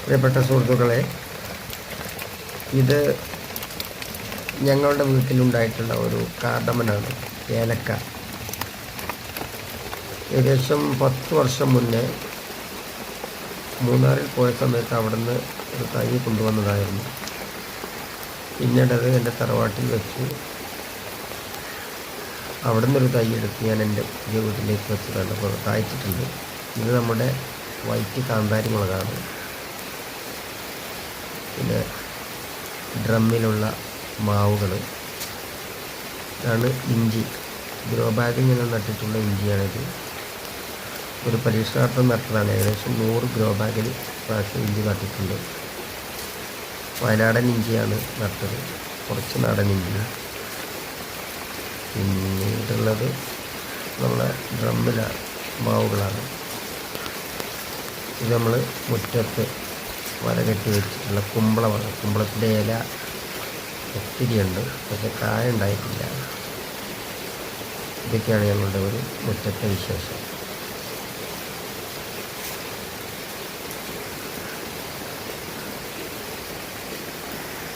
പ്രിയപ്പെട്ട സുഹൃത്തുക്കളെ, ഇത് ഞങ്ങളുടെ വീട്ടിലുണ്ടായിട്ടുള്ള ഒരു കാർഡമനാണ്, ഏലക്ക. ഏകദേശം 10 വർഷം മുന്നേ മൂന്നാറിൽ പോയ സമയത്ത് അവിടുന്ന് ഒരു തൈ കൊണ്ടുവന്നതായിരുന്നു. പിന്നീട് അത് എൻ്റെ തറവാട്ടിൽ വെച്ച് അവിടെ നിന്നൊരു തൈ എടുത്ത് ഞാൻ എൻ്റെ പുതിയ വീട്ടിലേക്ക് വെച്ചതാണ്. അപ്പോൾ കായ്ച്ചിട്ടുണ്ട്. ഇത് നമ്മുടെ വൈറ്റ് കാന്താരി മുളകാണ്. പിന്നെ ഡ്രമ്മിലുള്ള മാവുകൾ, ഇതാണ് ഇഞ്ചി. ഗ്രോ ബാഗിൽ നിന്ന് നട്ടിട്ടുള്ള ഇഞ്ചിയാണിത്. ഒരു പരീക്ഷണാർത്ഥം നട്ടതാണ്. ഏകദേശം 100 ഗ്രോ ബാഗിൽ പ്രാവശ്യം ഇഞ്ചി നട്ടിട്ടുണ്ട്. വയനാടൻ ഇഞ്ചിയാണ് നട്ടത്, കുറച്ച് നാടൻ ഇഞ്ചി. പിന്നീടുള്ളത് നമ്മളെ ഡ്രമ്മിലെ മാവുകളാണ്. ഇത് നമ്മൾ മുറ്റത്ത് വല കെട്ടി വെച്ചിട്ടുള്ള കുമ്പളമാണ്. കുമ്പളത്തിൻ്റെ ഇല ഒത്തിരിയുണ്ട്, പക്ഷെ കായ ഉണ്ടായിട്ടില്ല. ഇതൊക്കെയാണ് ഞങ്ങളുടെ ഒരു മുറ്റത്തെ വിശേഷം.